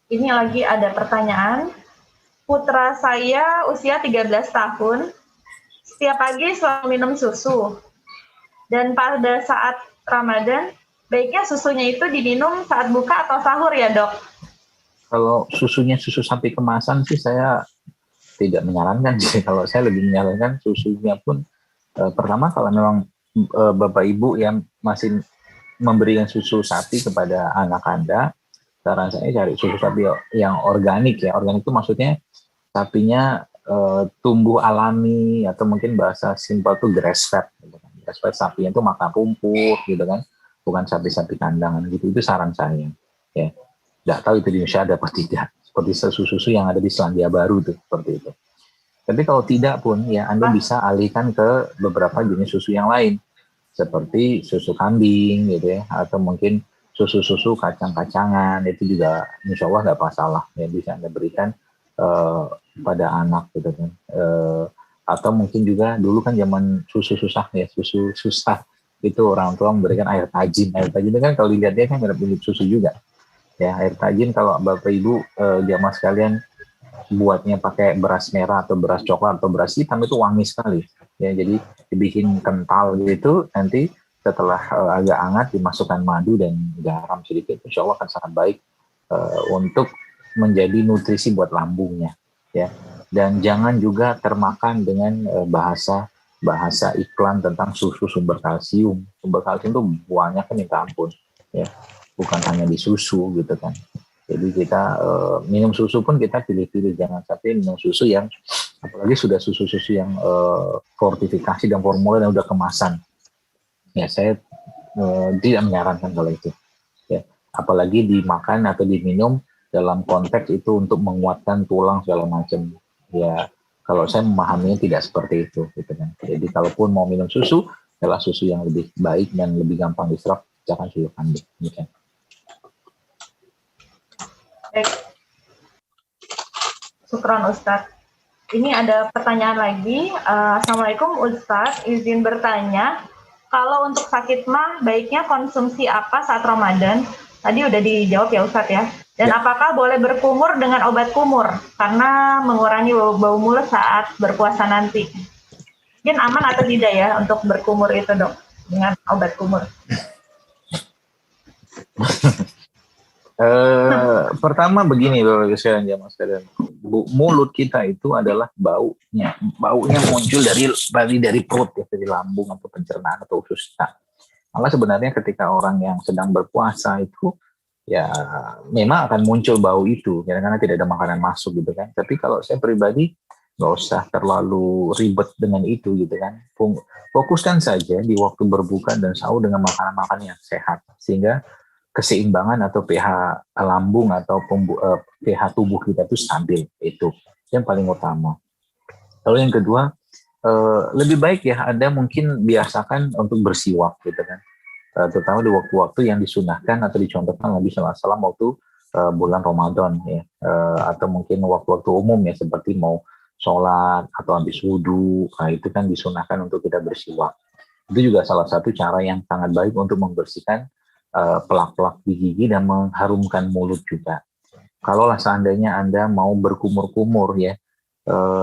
Ini lagi ada pertanyaan. Putra saya usia 13 tahun, setiap pagi selalu minum susu. Dan pada saat Ramadan, baiknya susunya itu diminum saat buka atau sahur ya, Dok? Kalau susunya susu sapi kemasan sih saya tidak menyarankan sih. Kalau saya lebih menyarankan susunya pun pertama kalau memang Bapak Ibu yang masih memberikan susu sapi kepada anak Anda, saran saya cari susu sapi yang organik ya. Organik itu maksudnya sapinya tumbuh alami atau mungkin bahasa simpel tuh grass fed. Gitu kan. Grass fed sapinya tuh makan rumput gitu kan, bukan sapi-sapi kandangan gitu. Itu saran saya. Ya, nggak tahu itu di Indonesia ada apa tidak. Seperti susu-susu yang ada di Selandia Baru tuh seperti itu. Tapi kalau tidak pun ya Anda bisa alihkan ke beberapa jenis susu yang lain seperti susu kambing gitu ya, atau mungkin susu-susu kacang-kacangan, itu juga insya Allah nggak masalah ya, bisa Anda berikan pada anak gitu kan. Atau mungkin juga dulu kan zaman susu susah ya, susu susah itu orang tua memberikan air tajin itu kan kalau dilihat dia kan mirip susu juga ya. Air tajin kalau Bapak Ibu jamaah sekalian buatnya pakai beras merah atau beras coklat atau beras hitam itu wangi sekali ya, jadi dibikin kental gitu, nanti setelah agak hangat dimasukkan madu dan garam sedikit, insya Allah akan sangat baik untuk menjadi nutrisi buat lambungnya ya. Dan jangan juga termakan dengan bahasa iklan tentang susu sumber kalsium itu banyak kan minta ampun ya, bukan hanya di susu gitu kan. Jadi kita minum susu pun kita pilih-pilih, jangan sampai minum susu yang apalagi sudah susu-susu yang fortifikasi dan formula yang udah kemasan. Ya saya tidak menyarankan kalau itu. Ya, apalagi dimakan atau diminum dalam konteks itu untuk menguatkan tulang segala macam. Ya, kalau saya memahaminya tidak seperti itu, gitu kan. Jadi kalaupun mau minum susu, adalah susu yang lebih baik dan lebih gampang diserap, jangan susu kambing. Gitu. Baik. Syukron Ustadz. Ini ada pertanyaan lagi. Assalamualaikum Ustadz, izin bertanya, kalau untuk sakit mah baiknya konsumsi apa saat Ramadan? Tadi udah dijawab ya Ustadz ya. Dan apakah boleh berkumur dengan obat kumur? Karena mengurangi bau mulut saat berpuasa nanti. Mungkin aman atau tidak ya untuk berkumur itu, Dok, dengan obat kumur? Pertama begini loh jamaah sekalian, mulut kita itu adalah baunya muncul dari perut ya, dari lambung atau pencernaan atau usus kita. Maka sebenarnya ketika orang yang sedang berpuasa itu ya memang akan muncul bau itu karena tidak ada makanan masuk gitu kan. Tapi kalau saya pribadi nggak usah terlalu ribet dengan itu gitu kan. Fokuskan saja di waktu berbuka dan sahur dengan makanan-makanan yang sehat sehingga keseimbangan atau pH lambung atau pH tubuh kita itu stabil, itu yang paling utama. Lalu yang kedua, lebih baik ya Anda mungkin biasakan untuk bersiwak gitu kan, terutama di waktu-waktu yang disunahkan atau dicontohkan Nabi SAW waktu bulan Ramadan ya, atau mungkin waktu-waktu umum ya seperti mau sholat atau habis wudhu, nah itu kan disunahkan untuk kita bersiwak. Itu juga salah satu cara yang sangat baik untuk membersihkan pelak-pelak di gigi dan mengharumkan mulut juga. Kalaulah seandainya Anda mau berkumur-kumur ya,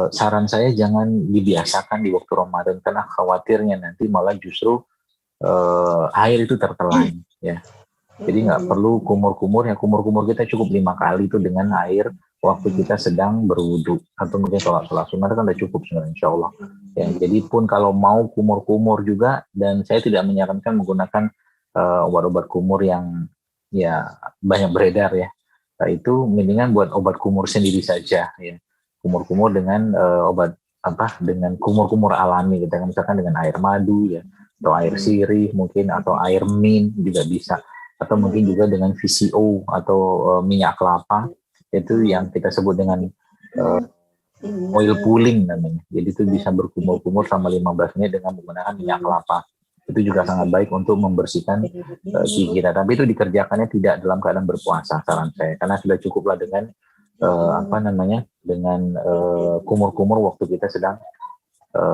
saran saya jangan dibiasakan di waktu Ramadan karena khawatirnya nanti malah justru air itu tertelan ya. Jadi nggak perlu kumur-kumur ya, kumur-kumur kita cukup 5 kali itu dengan air waktu kita sedang berwudu atau mungkin sholat sunat kan udah cukup sebenarnya insya Allah. Ya, jadi pun kalau mau kumur-kumur juga, dan saya tidak menyarankan menggunakan obat-obat kumur yang ya banyak beredar ya. Nah, itu mendingan buat obat kumur sendiri saja ya. Kumur-kumur dengan obat dengan kumur-kumur alami gitu, misalkan dengan air madu ya, atau air sirih mungkin, atau air mint juga bisa, atau mungkin juga dengan VCO atau minyak kelapa, itu yang kita sebut dengan oil pulling namanya. Jadi itu bisa berkumur-kumur selama 15 menit dengan menggunakan minyak kelapa. Itu juga sangat baik untuk membersihkan gigi kita. Tapi itu dikerjakannya tidak dalam keadaan berpuasa, saran saya, karena sudah cukuplah dengan kumur-kumur waktu kita sedang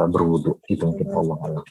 berwudu. Itu mungkin Allah.